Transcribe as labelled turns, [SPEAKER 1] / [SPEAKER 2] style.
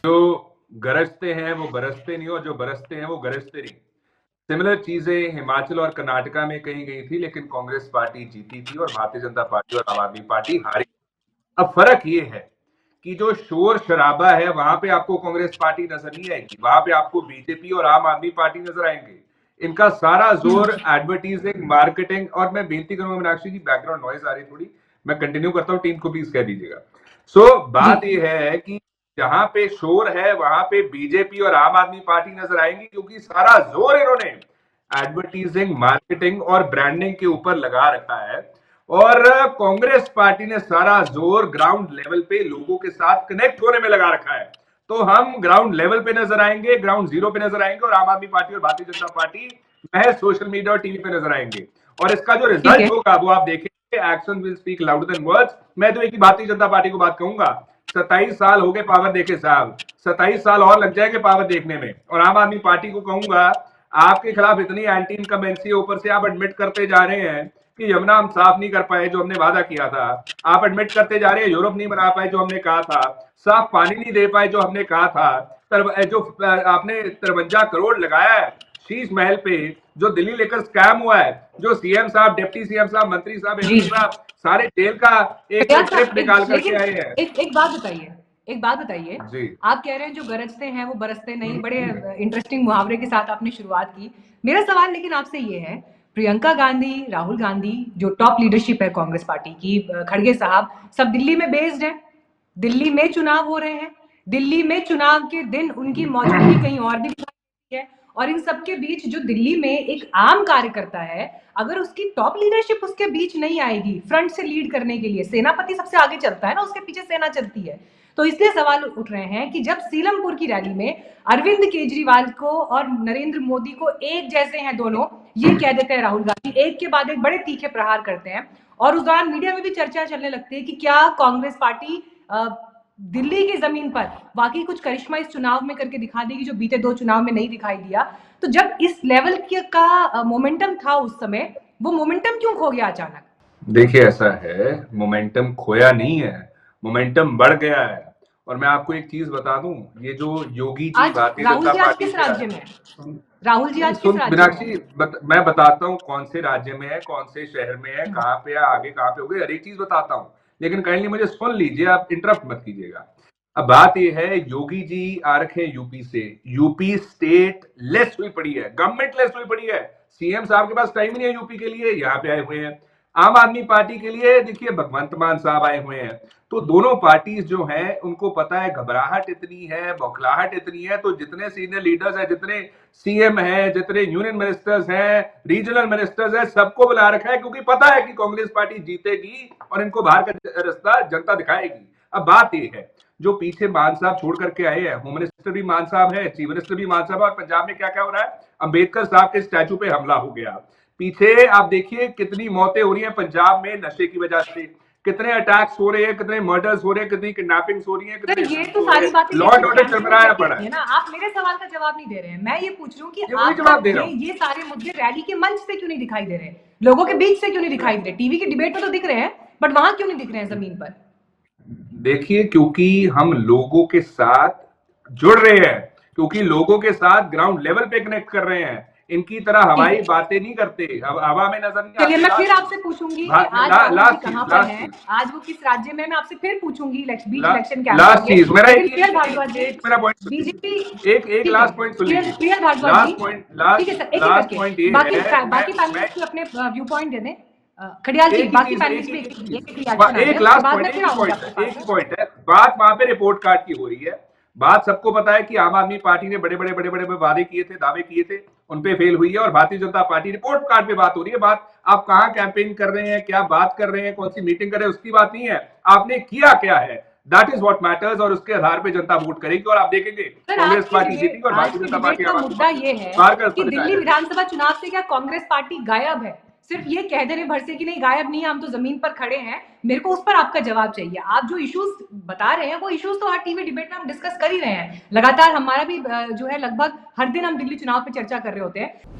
[SPEAKER 1] जो गरजते हैं वो बरसते नहीं, और जो बरसते हैं वो गरजते नहीं। सिमिलर चीजें हिमाचल और कर्नाटका में कही गई थी, लेकिन कांग्रेस पार्टी जीती थी और भारतीय जनता पार्टी और आम आदमी पार्टी हारी। अब फर्क ये है कि जो शोर शराबा है वहां पे आपको कांग्रेस पार्टी नजर नहीं आएगी, वहां पे आपको बीजेपी और आम आदमी पार्टी नजर आएंगे। इनका सारा जोर एडवर्टीजिंग, मार्केटिंग। और मैं बेनती करूंगा मीनाक्षी जी, बैकग्राउंड नॉइज आ रही थोड़ी, मैं कंटिन्यू करता हूं, टीम को प्लीज कह दीजिएगा। बात यह है कि जहां पे शोर है वहां पे बीजेपी और आम आदमी पार्टी नजर आएंगी, क्योंकि सारा जोर इन्होंने एडवर्टीजिंग, मार्केटिंग और ब्रांडिंग के ऊपर लगा रखा है। और कांग्रेस पार्टी ने सारा जोर ग्राउंड लेवल पे लोगों के साथ कनेक्ट होने में लगा रखा है। तो हम ग्राउंड लेवल पे नजर आएंगे, ग्राउंड जीरो पे नजर आएंगे, और आम आदमी पार्टी और भारतीय जनता पार्टी महज सोशल मीडिया और टीवी पे नजर आएंगे। और इसका जो रिजल्ट होगा वो आप देखेंगे, action will speak louder than words. मैं तो एक ही भारतीय जनता पार्टी को बात कहूंगा, 27 साल हो गए पावर देखे साहब, 27 साल और लग जाएंगे पावर देखने में। और आम आदमी पार्टी को कहूंगा, आपके खिलाफ इतनी एंटी इनकम्बेंसी है, ऊपर से आप एडमिट करते जा रहे हैं कि यमुना हम साफ नहीं कर पाए जो हमने वादा किया था। आप एडमिट करते जा रहे हैं यूरोप नहीं बना पाए जो हमने कहा था, साफ पानी नहीं दे पाए जो हमने कहा था। जो आपने 53 करोड़ लगाया है शीश महल पे, जो दिल्ली लेकर स्कैम हुआ है, जो सीएम साहब, डिप्टी सीएम साहब, मंत्री साहब, एमपी साहब सारे जेल का एक ट्रिप निकाल करके आए हैं।
[SPEAKER 2] एक बात बताइए, आप कह रहे हैं जो गरजते हैं वो बरसते नहीं, बड़े इंटरेस्टिंग मुहावरे के साथ आपने शुरुआत की। मेरा सवाल लेकिन आपसे ये है, प्रियंका गांधी, राहुल गांधी, जो टॉप लीडरशिप है कांग्रेस पार्टी की, खड़गे साहब, सब दिल्ली में बेस्ड है। दिल्ली में चुनाव हो रहे हैं, दिल्ली में चुनाव के दिन उनकी मौजूदगी कहीं और भी दिखाई देती है। और इन सबके बीच जो दिल्ली में एक आम कार्यकर्ता है, अगर उसकी टॉप लीडरशिप उसके बीच नहीं आएगी फ्रंट से लीड करने के लिए, सेनापति सबसे आगे चलता है ना, उसके पीछे सेना चलती है। तो इसलिए सवाल उठ रहे हैं कि जब सीलमपुर की रैली में अरविंद केजरीवाल को और नरेंद्र मोदी को एक जैसे हैं दोनों, ये कह देते हैं राहुल गांधी, एक के बाद एक बड़े तीखे प्रहार करते हैं, और उस दौरान मीडिया में भी चर्चा चलने लगती है कि क्या कांग्रेस पार्टी दिल्ली की जमीन पर वाकई कुछ करिश्मा इस चुनाव में करके दिखा देगी जो बीते 2 चुनाव में नहीं दिखाई दिया। तो जब इस लेवल का मोमेंटम था उस समय, वो मोमेंटम क्यों खो गया अचानक?
[SPEAKER 1] देखिए, ऐसा है, मोमेंटम खोया नहीं है, मोमेंटम बढ़ गया है। और मैं आपको एक चीज बता दूं, ये जो योगी जी भारतीय जनता पार्टी
[SPEAKER 2] किस राज्य में है? राहुल जी आज किस राज्य
[SPEAKER 1] मीनाक्षी, मैं बताता हूँ कौन से राज्य में है, कौन से शहर में है, कहाँ पे है, आगे कहाँ पे हो गई, हर एक चीज बताता हूँ। लेकिन काइंडली मुझे सुन लीजिए, आप इंटरप्ट मत कीजिएगा। अब बात यह है, योगी जी आ रखे हैं यूपी से, यूपी स्टेट लेस हुई पड़ी है, गवर्नमेंट लेस हुई पड़ी है, सीएम साहब के पास टाइम नहीं है यूपी के लिए, यहाँ पे आए हुए हैं। आम आदमी पार्टी के लिए देखिए भगवंत मान साहब आए हुए हैं। तो दोनों पार्टीज जो हैं उनको पता है घबराहट इतनी है, बौखलाहट इतनी है, तो जितने सीनियर लीडर्स हैं, जितने सीएम हैं, जितने यूनियन मिनिस्टर्स हैं, रीजनल मिनिस्टर्स हैं, सबको बुला रखा है, क्योंकि पता है कि कांग्रेस पार्टी जीतेगी और इनको बाहर का रास्ता जनता दिखाएगी। अब बात यह है, जो पीछे मान साहब छोड़ करके आए हैं, होम मिनिस्टर भी मान साहब है, चीफ मिनिस्टर भी मान साहब है, और पंजाब में क्या क्या हो रहा है, अंबेडकर साहब के स्टैचू पे हमला हो गया। पीछे आप देखिए कितनी मौतें हो रही हैं पंजाब में नशे की वजह से, कितने अटैक्स हो रहे हैं, कितने मर्डर्स हो रहे हैं, कितनी किडनैपिंग्स हो रही हैं, कितने
[SPEAKER 2] ये तो सारी बातें
[SPEAKER 1] लॉ एंड ऑर्डर चरमराया पड़ा है
[SPEAKER 2] ना। आप मेरे सवाल का जवाब नहीं दे रहे हैं। मैं ये पूछ रही हूँ कि
[SPEAKER 1] आप जवाब दे रहा हूं।
[SPEAKER 2] ये सारे मुद्दे रैली के मंच से क्यों नहीं दिखाई दे रहे, लोगों के बीच से क्यों नहीं दिखाई दे रहे? टीवी की डिबेट में तो दिख रहे हैं, बट वहां क्यों नहीं दिख रहे हैं जमीन पर?
[SPEAKER 1] देखिए, क्योंकि हम लोगों के साथ जुड़ रहे हैं, क्योंकि लोगों के साथ ग्राउंड लेवल पे कनेक्ट कर रहे हैं, इनकी तरह हवाई बातें नहीं करते, हवा में नजर नहीं आते।
[SPEAKER 2] चलिए, मैं फिर आपसे पूछूंगी कि आज राहुल जी कहां पर हैं, आज वो किस राज्य में, मैं आपसे फिर पूछूंगी बीच इलेक्शन के
[SPEAKER 1] लास्ट चीज मेरा
[SPEAKER 2] प्रियल भारद्वाज जी,
[SPEAKER 1] मेरा पॉइंट,
[SPEAKER 2] बीजेपी
[SPEAKER 1] एक लास्ट पॉइंट सुन लीजिए,
[SPEAKER 2] प्रियल भारद्वाज जी,
[SPEAKER 1] लास्ट पॉइंट ये है,
[SPEAKER 2] बाकी पैनलिस्ट को अपने व्यू पॉइंट दे दें। खड़ियाल जी, बाकी पैनलिस्ट भी
[SPEAKER 1] एक लास्ट पॉइंट है, बात वहां पे रिपोर्ट कार्ड की हो रही है। बात सबको पता है कि आम आदमी पार्टी ने बड़े बड़े वादे किए थे, दावे किए थे, उन पे फेल हुई है, और Bharatiya Janata party report card पे बात हो रही है। बात आप कहां कैंपेन कर रहे हैं, क्या बात कर रहे हैं, कौन सी मीटिंग कर रहे हैं, उसकी बात नहीं है, आपने किया क्या है, दैट इज व्हाट मैटर्स, और उसके आधार पे जनता वोट करेगी। और आप देखेंगे कांग्रेस पार्टी जीतेगी और भारतीय जनता पार्टी
[SPEAKER 2] का मुद्दा ये है कि दिल्ली विधानसभा चुनाव से क्या कांग्रेस पार्टी गायब है? सिर्फ ये कह देने भर से कि नहीं गायब नहीं, हम तो जमीन पर खड़े हैं। मेरे को उस पर आपका जवाब चाहिए। आप जो इश्यूज बता रहे हैं वो इश्यूज तो हर टीवी डिबेट में हम डिस्कस कर ही रहे हैं लगातार। हमारा भी जो है लगभग हर दिन हम दिल्ली चुनाव पे चर्चा कर रहे होते हैं।